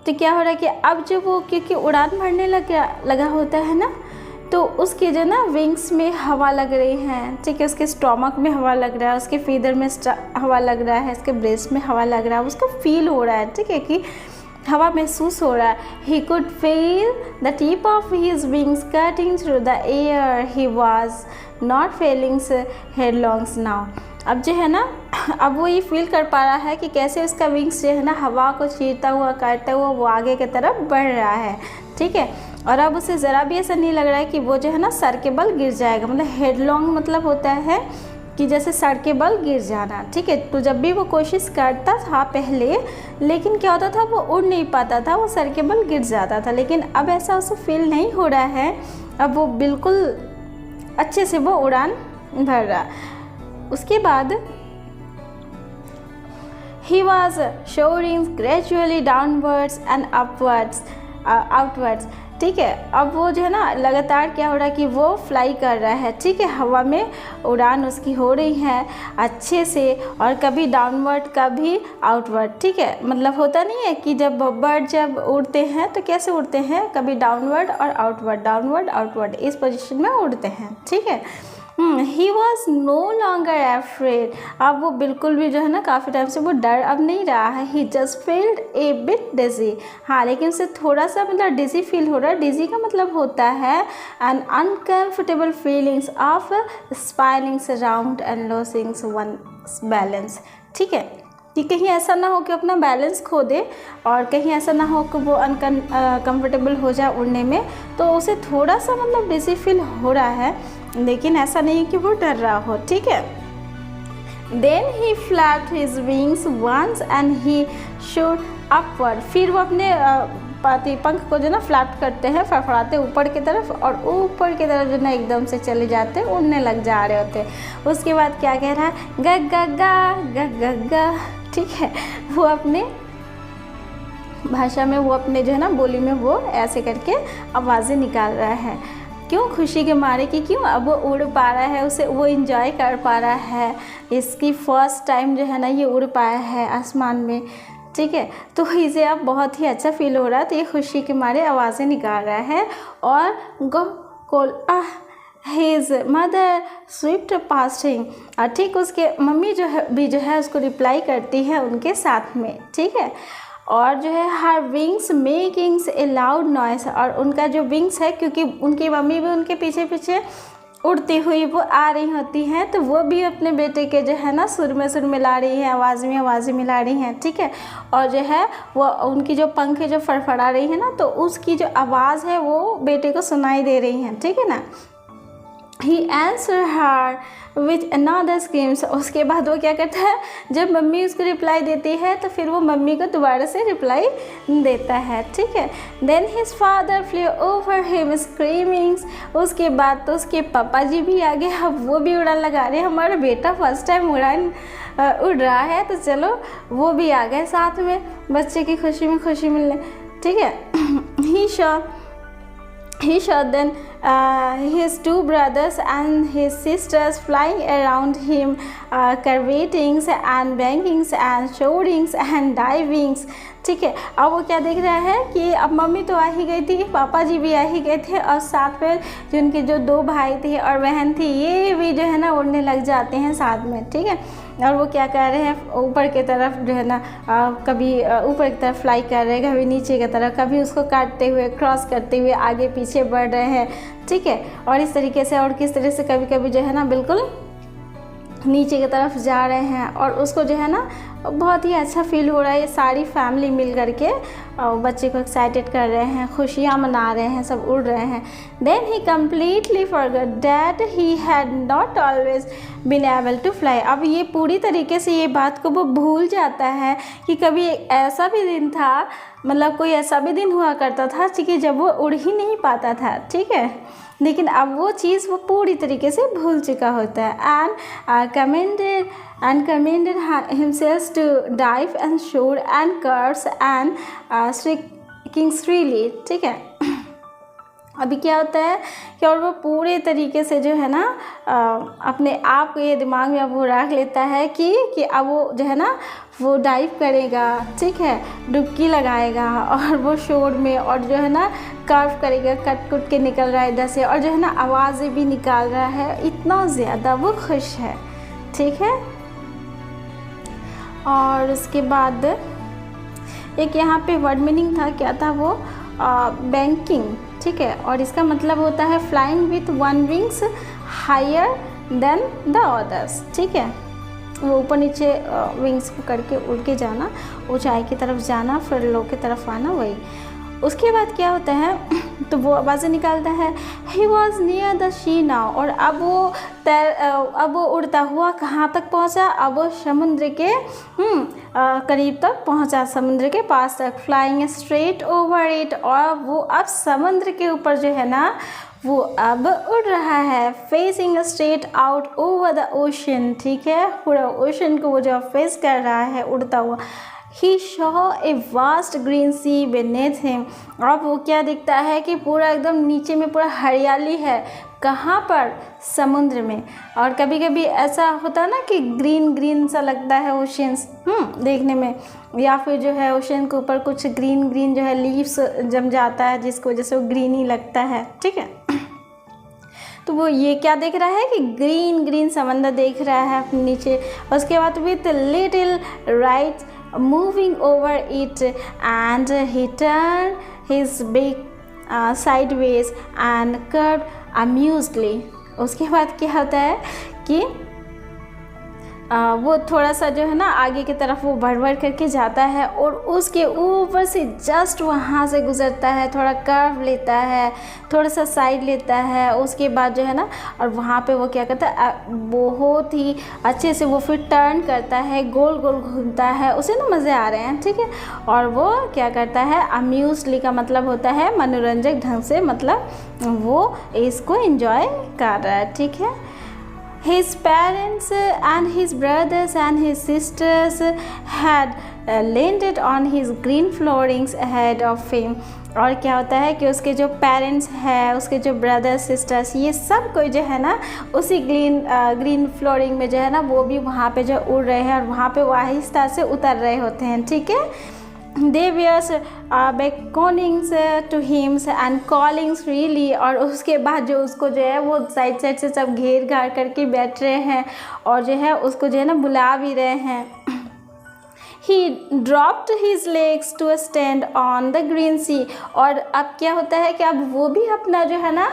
तो क्या हो रहा है कि अब जब वो क्योंकि उड़ान भरने लगा होता है ना, तो उसके जो ना विंग्स में हवा लग रही हैं, ठीक है, उसके स्टोमक में हवा लग रहा है, उसके फीदर में हवा लग रहा है, उसके ब्रेस्ट में हवा लग रहा है, उसको फील हो रहा है, ठीक है, कि हवा महसूस हो रहा है। He could feel the tip of his wings cutting through the air. He was not feeling headlong now. अब जो है ना, अब वो ये फील कर पा रहा है कि कैसे उसका विंग्स जो है ना हवा को चीरता हुआ काटता हुआ वो आगे की तरफ बढ़ रहा है, ठीक है। और अब उसे ज़रा भी ऐसा नहीं लग रहा है कि वो जो है ना सर के बल गिर जाएगा। मतलब हेडलॉन्ग मतलब होता है कि जैसे सर के बल गिर जाना, ठीक है। तो जब भी वो कोशिश करता था पहले, लेकिन क्या होता था, वो उड़ नहीं पाता था, वो सर के बल गिर जाता था। लेकिन अब ऐसा उसे फील नहीं हो रहा है, अब वो बिल्कुल अच्छे से वो उड़ान भर रहा। उसके बाद he was soaring gradually downwards and outwards, ठीक है। अब वो जो है ना लगातार क्या हो रहा है कि वो फ्लाई कर रहा है, ठीक है। हवा में उड़ान उसकी हो रही है अच्छे से, और कभी डाउनवर्ड कभी आउटवर्ड, ठीक है। मतलब होता नहीं है कि जब बर्ड जब उड़ते हैं तो कैसे उड़ते हैं, कभी डाउनवर्ड और आउटवर्ड, डाउनवर्ड आउटवर्ड, इस पोजीशन में उड़ते हैं, ठीक है। He was no longer afraid. अब वो बिल्कुल भी जो है ना काफ़ी टाइम से वो डर अब नहीं रहा है। He just felt a bit dizzy. हाँ, लेकिन उसे थोड़ा सा मतलब डिजी फील हो रहा है। डिजी का मतलब होता है an uncomfortable feelings of spinning around and losing one's balance, ठीक है। कि कहीं ऐसा ना हो कि अपना बैलेंस खो दे, और कहीं ऐसा ना हो कि वो अनकम्फर्टेबल हो जाए उड़ने में। तो उसे थोड़ा सा मतलब डिजी फील हो रहा है, लेकिन ऐसा नहीं कि वो डर रहा हो, ठीक है। Then he flapped his wings once and he shot upward. फिर वो अपने पंख को जो ना फ्लैप करते हैं, फड़फड़ाते ऊपर की तरफ, और ऊपर की तरफ जो ना एकदम से चले जाते हैं, उड़ने लग जा रहे होते हैं। उसके बाद क्या कह रहा है, ग ग ग ग, ठीक है। वो अपने भाषा में, वो अपने जो है ना बोली में वो ऐसे करके आवाज़ें निकाल रहा है। क्यों? खुशी के मारे कि क्यों अब वो उड़ पा रहा है, उसे वो इंजॉय कर पा रहा है। इसकी फर्स्ट टाइम जो है ना ये उड़ पाया है आसमान में, ठीक है। तो इसे अब बहुत ही अच्छा फील हो रहा है, तो ये खुशी के मारे आवाज़ें निकाल रहा है। और गो call his mother Swift pasting, और ठीक उसके मम्मी जो है भी जो है उसको रिप्लाई करती है उनके साथ में, ठीक है। और जो है हर विंग्स मेकिंग्स ए लाउड नॉइस, और उनका जो विंग्स है, क्योंकि उनकी मम्मी भी उनके पीछे पीछे उड़ती हुई वो आ रही होती हैं, तो वो भी अपने बेटे के जो है ना सुर में मिला रही है, आवाज़ में आवाज़ें मिला रही हैं, ठीक है। और जो है वो उनकी जो पंख जो फड़फड़ा रही है ना, तो उसकी जो आवाज़ है वो बेटे को सुनाई दे रही हैं, ठीक है ना। He answered her with another screams. उसके बाद वो क्या करता है, जब मम्मी उसको रिप्लाई देती है तो फिर वो मम्मी को दोबारा से रिप्लाई देता है, ठीक है। Then his father flew over him screaming. उसके बाद तो उसके पापा जी भी आ गए, अब वो भी उड़ान लगा रहे हैं। हमारा बेटा फर्स्ट टाइम उड़ान उड़ रहा है, तो चलो वो भी आ गए साथ में, बच्चे की खुशी में खुशी मिलने, ठीक है। He saw then his two brothers and his sisters flying around him, curvetting and banging and soaring and diving, ठीक है। अब वो क्या देख रहा है कि अब मम्मी तो आ ही गई थी, पापा जी भी आ ही गए थे, और साथ में जो उनके जो दो भाई थे और बहन थी, ये भी जो है ना उड़ने लग जाते हैं साथ में, ठीक है। और वो क्या कर रहे हैं, ऊपर की तरफ जो है ना कभी ऊपर की तरफ फ्लाई कर रहे हैं, कभी नीचे की तरफ, कभी उसको काटते हुए क्रॉस करते हुए आगे पीछे बढ़ रहे हैं, ठीक है। और इस तरीके से, और किस तरह से कभी कभी जो है ना बिल्कुल नीचे की तरफ जा रहे हैं, और उसको जो है ना बहुत ही अच्छा फील हो रहा है। ये सारी फैमिली मिल करके और बच्चे को एक्साइटेड कर रहे हैं, खुशियाँ मना रहे हैं, सब उड़ रहे हैं। Then he completely forgot that he had not always been able to fly. अब ये पूरी तरीके से ये बात को वो भूल जाता है कि कभी ऐसा भी दिन था, मतलब कोई ऐसा भी दिन हुआ करता था कि जब वो उड़ ही नहीं पाता था, ठीक है। लेकिन अब वो चीज़ वो पूरी तरीके से भूल चुका होता है। And commanded himself to dive and soar and curves and shrieking shrilly, ठीक है। अभी क्या होता है कि और वो पूरे तरीके से जो है ना अपने आप को ये दिमाग में अब वो रख लेता है कि अब वो जो है ना वो डाइव करेगा, ठीक है, डुबकी लगाएगा, और वो शोर में, और जो है ना कर्व करेगा, कट कुट के निकल रहा है इधर से, और जो है ना आवाज़ें भी निकाल रहा है, इतना ज़्यादा वो खुश है, ठीक है। और उसके बाद एक यहाँ पे वर्ड मीनिंग था, क्या था वो, बैंकिंग, ठीक है। और इसका मतलब होता है flying with one wings higher than the others, ठीक है। वो ऊपर नीचे विंग्स को करके उड़ के जाना, ऊंचाई की तरफ जाना, फिर लो की तरफ आना, वही। उसके बाद क्या होता है, तो वो आवाज़ें निकालता है, he was near the she now, और अब वो उड़ता हुआ कहाँ तक पहुँचा, अब वो समुद्र के करीब तक पहुँचा, समुद्र के पास तक, फ्लाइंग स्ट्रेट ओवर इट, और वो अब समुद्र के ऊपर जो है ना वो अब उड़ रहा है, facing straight out over the ocean, ठीक है, पूरा ओशन को वो जो फेस कर रहा है उड़ता हुआ। He saw a vast green sea beneath him, अब वो क्या दिखता है कि पूरा एकदम नीचे में पूरा हरियाली है, कहाँ पर, समुद्र में। और कभी कभी ऐसा होता है ना कि ग्रीन ग्रीन सा लगता है ओशंस देखने में, या फिर जो है ओशन के ऊपर कुछ ग्रीन ग्रीन जो है लीव्स जम जाता है, जिसकी वजह से वो ग्रीन ही लगता है, ठीक है। तो वो ये क्या देख रहा है कि ग्रीन ग्रीन समंदर देख रहा है अपने नीचे। उसके बाद with little right moving over it, and he turned his beak sideways and curved amusedly. उसके बाद क्या होता है कि वो थोड़ा सा जो है ना आगे की तरफ वो बढ़ करके जाता है, और उसके ऊपर से जस्ट वहाँ से गुजरता है, थोड़ा कर्व लेता है, थोड़ा सा साइड लेता है, उसके बाद जो है ना, और वहाँ पे वो क्या करता है, बहुत ही अच्छे से वो फिर टर्न करता है, गोल गोल घूमता है, उसे ना मज़े आ रहे हैं, ठीक है। और वो क्या करता है, अम्यूजली का मतलब होता है मनोरंजक ढंग से, मतलब वो इसको एंजॉय कर रहा है, ठीक है। His parents and his brothers and his sisters had landed on his green floorings ahead of him. और क्या होता है कि उसके जो पेरेंट्स हैं, उसके जो ब्रदर्स सिस्टर्स, ये सब कोई जो है ना उसी ग्रीन फ्लोरिंग में जो है ना वो भी वहाँ पे जो उड़ रहे हैं, और वहाँ पे वो आहिस्ता से उतर रहे होते हैं, ठीक है। They were beckoning to him and calling really, और उसके बाद जो उसको जो है वो साइड साइड से सब घेर घार करके बैठ रहे हैं, और जो है उसको जो है ना बुला भी रहे हैं। He dropped his legs to stand on the green sea, और अब क्या होता है कि अब वो भी अपना जो है ना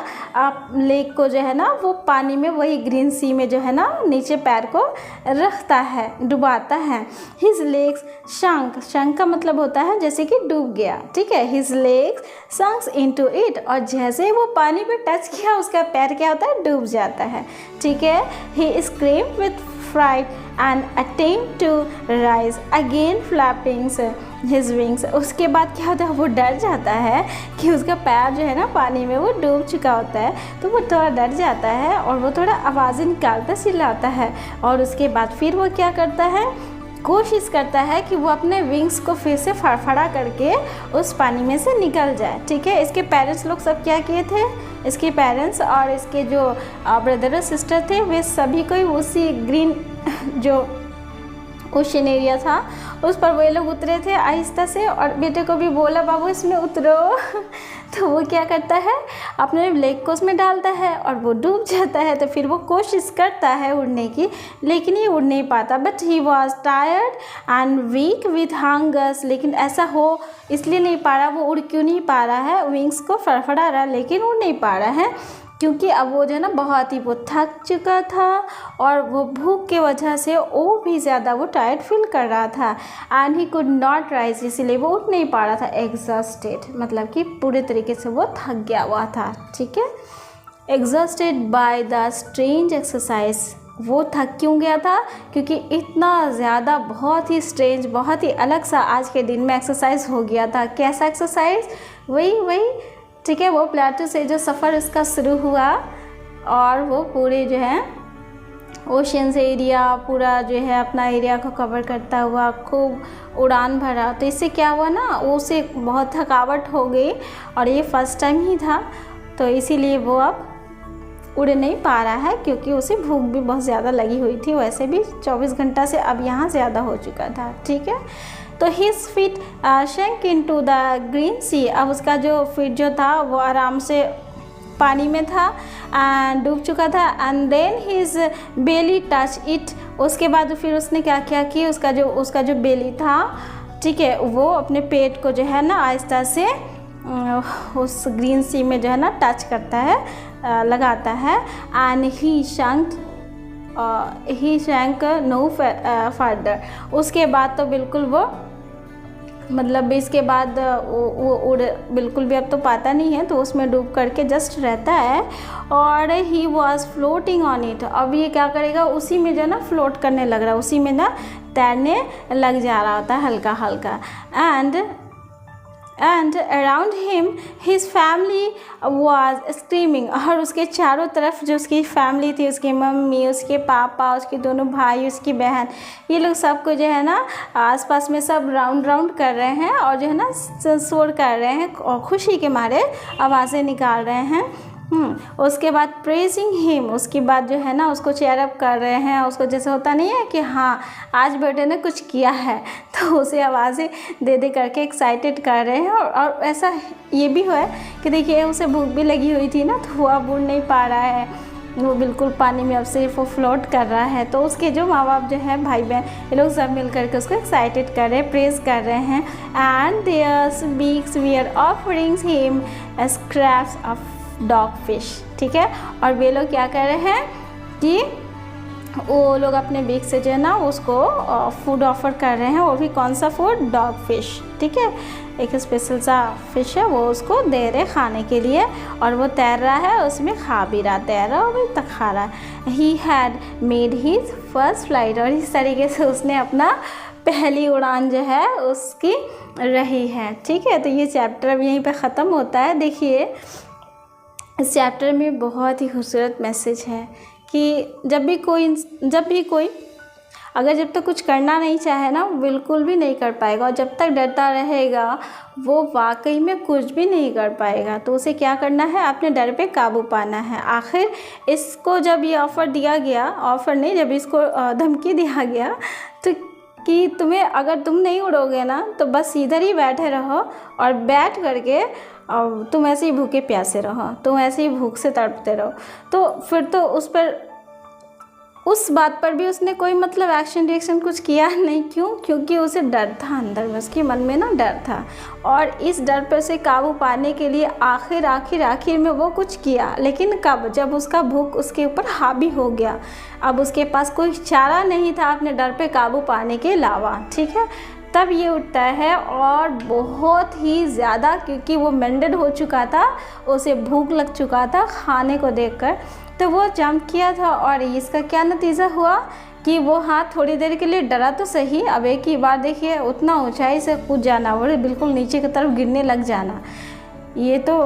लेग को जो है ना वो पानी में, वही ग्रीन सी में जो है ना नीचे पैर को रखता है, डुबाता है। His legs sunk का मतलब होता है जैसे कि डूब गया, ठीक है। His legs sunk into it, और जैसे वो पानी पे टच किया उसका पैर क्या होता है, डूब जाता है, ठीक है। He screamed with fright and attempt to rise, again flapping his wings. उसके बाद क्या होता है, वो डर जाता है कि उसका पैर जो है ना पानी में वो डूब चुका होता है, तो वो थोड़ा डर जाता है और वो थोड़ा आवाज़ें निकालता चिल्लाता है। और उसके बाद फिर वो क्या करता है, कोशिश करता है कि वो अपने विंग्स को फिर से फड़फड़ा करके उस पानी में से निकल जाए, ठीक है। इसके पेरेंट्स लोग सब क्या किए थे, इसके पेरेंट्स और इसके जो ब्रदर और सिस्टर थे, वे सभी कोई उसी ग्रीन जो ओशन एरिया था उस पर वो लोग उतरे थे आहिस्ता से, और बेटे को भी बोला बाबू इसमें उतरो तो वो क्या करता है, अपने लेग को उसमें डालता है और वो डूब जाता है। तो फिर वो कोशिश करता है उड़ने की, लेकिन ये उड़ नहीं पाता। But he was tired and weak with hungers, लेकिन ऐसा हो इसलिए नहीं पा रहा, वो उड़ क्यों नहीं पा रहा है, विंग्स को फड़फड़ा रहा है लेकिन उड़ नहीं पा रहा है, क्योंकि अब वो जो है ना बहुत ही वो थक चुका था, और वो भूख के वजह से और भी ज़्यादा वो टायर्ड फील कर रहा था। And he could not rise, इसीलिए वो उठ नहीं पा रहा था। एग्जॉस्टेड मतलब कि पूरे तरीके से वो थक गया हुआ था, ठीक है। Exhausted by the strange exercise, वो थक क्यों गया था, क्योंकि इतना ज़्यादा बहुत ही स्ट्रेंज, बहुत ही अलग सा आज के दिन में एक्सरसाइज हो गया था। कैसा एक्सरसाइज, वही ठीक है, वो प्लेटो से जो सफ़र उसका शुरू हुआ, और वो पूरे जो है ओशंस एरिया पूरा जो है अपना एरिया को कवर करता हुआ खूब उड़ान भरा। तो इससे क्या हुआ ना, उसे बहुत थकावट हो गई, और ये फर्स्ट टाइम ही था, तो इसीलिए वो अब उड़ नहीं पा रहा है, क्योंकि उसे भूख भी बहुत ज़्यादा लगी हुई थी। वैसे भी 24 घंटा से अब यहाँ ज़्यादा हो चुका था, ठीक है। तो his feet shank into the green sea, अब उसका जो फीट जो था वो आराम से पानी में था एंड डूब चुका था। And then his belly touch it, उसके बाद फिर उसने क्या किया कि उसका जो बेली था ठीक है, वो अपने पेट को जो है ना आहिस्ता से उस ग्रीन सी में जो है ना टच करता है, लगाता है। And he sank no further. उसके बाद तो बिल्कुल वो मतलब इसके बाद वो उड़ बिल्कुल भी अब तो पाता नहीं है, तो उसमें डूब करके जस्ट रहता है। और he was floating on it. अब ये क्या करेगा, उसी में जो है ना फ्लोट करने लग रहा है, उसी में ना तैरने लग जा रहा होता है हल्का हल्का। And around him his family was screaming. और उसके चारों तरफ जो उसकी फैमिली थी, उसकी मम्मी, उसके पापा, उसके दोनों भाई, उसकी बहन, ये लोग सबको जो है ना आसपास में सब राउंड कर रहे हैं और जो है ना शोर कर रहे हैं और खुशी के मारे आवाज़ें निकाल रहे हैं। उसके बाद प्रेजिंग हिम, उसके बाद जो है ना उसको चेयर अप कर रहे हैं। उसको जैसे होता नहीं है कि हाँ आज बेटे ने कुछ किया है, तो उसे आवाज़ें दे करके एक्साइटेड कर रहे हैं। और ऐसा ये भी हुआ है कि देखिए उसे भूख भी लगी हुई थी ना, तो वो अब उड़ नहीं पा रहा है, वो बिल्कुल पानी में अब सिर्फ वो फ्लोट कर रहा है। तो उसके जो माँ बाप जो है, भाई बहन, ये लोग सब मिल करके उसको एक्साइटेड कर रहे हैं, प्रेज कर रहे हैं। And their beaks were offerings him scraps of dog fish. ठीक है, और वे लोग क्या कर रहे हैं कि वो लोग अपने बीक से जो है ना उसको फूड ऑफर कर रहे हैं। वो भी कौन सा फूड, डॉग फिश। ठीक है, एक स्पेशल सा फिश है, वो उसको दे रहे खाने के लिए। और वो तैर रहा है, उसमें खा भी रहा, तैर रहा और भी तक खा रहा है। He had made his first flight. और इस तरीके से उसने अपना पहली उड़ान जो है उसकी रही है। ठीक है, तो ये चैप्टर अब यहीं पे ख़त्म होता है। देखिए इस चैप्टर में बहुत ही खूबसूरत मैसेज है कि जब भी कोई अगर जब तक कुछ करना नहीं चाहे ना, वो बिल्कुल भी नहीं कर पाएगा। और जब तक डरता रहेगा वो वाकई में कुछ भी नहीं कर पाएगा। तो उसे क्या करना है, अपने डर पे काबू पाना है। आखिर इसको जब ये जब इसको धमकी दिया गया तो कि अगर तुम नहीं उड़ोगे ना तो बस इधर ही बैठे रहो और बैठ करके तुम ऐसे ही भूखे प्यासे रहो, तुम ऐसे ही भूख से तड़पते रहो। तो फिर तो उस बात पर भी उसने कोई मतलब एक्शन रिएक्शन कुछ किया नहीं। क्यों? क्योंकि उसे डर था, अंदर में उसके मन में ना डर था। और इस डर पर से काबू पाने के लिए आखिर में वो कुछ किया। लेकिन कब? जब उसका भूख उसके ऊपर हावी हो गया। अब उसके पास कोई चारा नहीं था अपने डर पे काबू पाने के अलावा। ठीक है, तब ये उठता है और बहुत ही ज़्यादा, क्योंकि वो मेंडेड हो चुका था, उसे भूख लग चुका था खाने को देखकर, तो वो जंप किया था। और इसका क्या नतीजा हुआ कि वो थोड़ी देर के लिए डरा तो सही, अब एक ही बार देखिए उतना ऊंचाई से कूद जाना और बिल्कुल नीचे की तरफ गिरने लग जाना, ये तो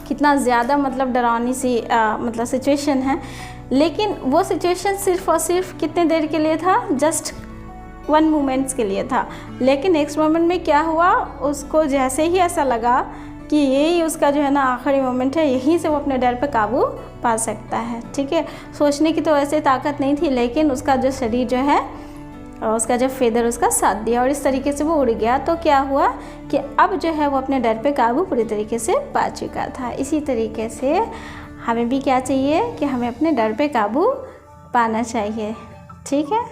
कितना ज़्यादा मतलब डरावनी सी मतलब सिचुएशन है। लेकिन वो सिचुएशन सिर्फ और सिर्फ कितने देर के लिए था, जस्ट 1 मोमेंट्स के लिए था। लेकिन नेक्स्ट मोमेंट में क्या हुआ, उसको जैसे ही ऐसा लगा कि यही उसका जो है ना आखिरी मोमेंट है, यहीं से वो अपने डर पे काबू पा सकता है। ठीक है, सोचने की तो वैसे ताकत नहीं थी, लेकिन उसका जो शरीर जो है, उसका जो फेदर उसका साथ दिया और इस तरीके से वो उड़ गया। तो क्या हुआ कि अब जो है वो अपने डर पे काबू पूरी तरीके से पा चुका था। इसी तरीके से हमें भी क्या चाहिए कि हमें अपने डर पे काबू पाना चाहिए। ठीक है,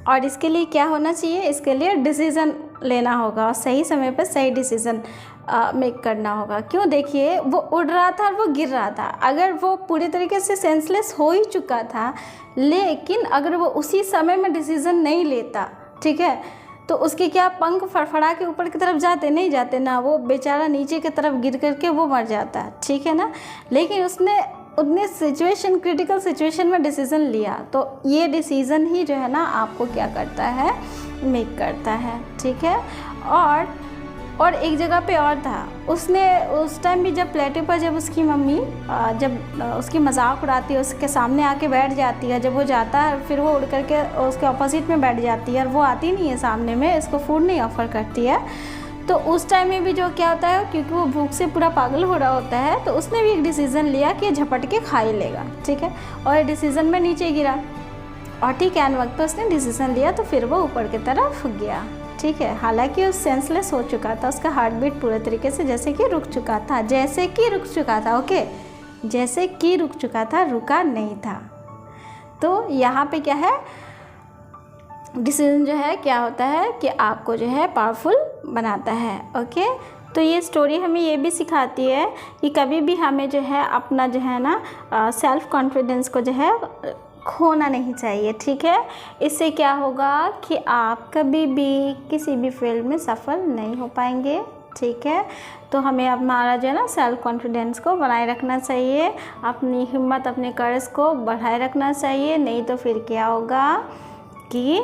और इसके लिए क्या होना चाहिए, इसके लिए डिसीज़न लेना होगा और सही समय पर सही डिसीज़न मेक करना होगा। क्यों? देखिए वो उड़ रहा था और वो गिर रहा था। अगर वो पूरी तरीके से सेंसलेस हो ही चुका था, लेकिन अगर वो उसी समय में डिसीज़न नहीं लेता, ठीक है, तो उसके क्या पंख फड़फड़ा के ऊपर की तरफ जाते? नहीं जाते ना, वो बेचारा नीचे की तरफ गिर करके वो मर जाता। ठीक है ना, लेकिन उसने क्रिटिकल सिचुएशन में डिसीज़न लिया। तो ये डिसीज़न ही जो है ना आपको क्या करता है, मेक करता है। ठीक है, और एक जगह पे और था, उसने उस टाइम भी जब प्लेटो पर जब उसकी मम्मी जब उसकी मजाक उड़ाती है, उसके सामने आके बैठ जाती है, जब वो जाता है फिर वो उड़ करके उसके ऑपोजिट में बैठ जाती है और वो आती नहीं है सामने में, इसको फूड नहीं ऑफ़र करती है। तो उस टाइम में भी जो क्या होता है, क्योंकि वो भूख से पूरा पागल हो रहा होता है, तो उसने भी एक डिसीज़न लिया कि झपट के खा ही लेगा। ठीक है, और डिसीज़न में नीचे गिरा और ठीक है वक्त पर उसने डिसीज़न लिया, तो फिर वो ऊपर की तरफ गया। ठीक है, हालांकि वो सेंसलेस हो चुका था, उसका हार्ट बीट पूरे तरीके से जैसे कि रुक चुका था, ओके, जैसे कि रुक चुका था, रुका नहीं था। तो यहाँ पे क्या है, डिसीजन जो है क्या होता है कि आपको जो है पावरफुल बनाता है। ओके, तो ये स्टोरी हमें ये भी सिखाती है कि कभी भी हमें जो है अपना जो है ना सेल्फ कॉन्फिडेंस को जो है खोना नहीं चाहिए। ठीक है, इससे क्या होगा कि आप कभी भी किसी भी फील्ड में सफल नहीं हो पाएंगे। ठीक है, तो हमें हमारा जो है ना सेल्फ कॉन्फिडेंस को बनाए रखना चाहिए, अपनी हिम्मत अपने कर्ज को बढ़ाए रखना चाहिए। नहीं तो फिर क्या होगा कि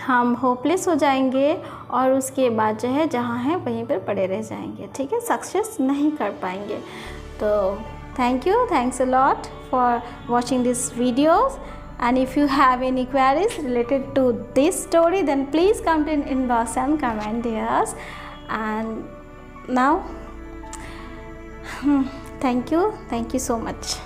हम होपलेस हो जाएंगे और उसके बाद जो है जहाँ हैं वहीं पर पड़े रह जाएंगे। ठीक है, सक्सेस नहीं कर पाएंगे। तो thanks a lot for watching this videos, and if you have any queries related to this story, then please comment in inbox and comment there. And now thank you so much.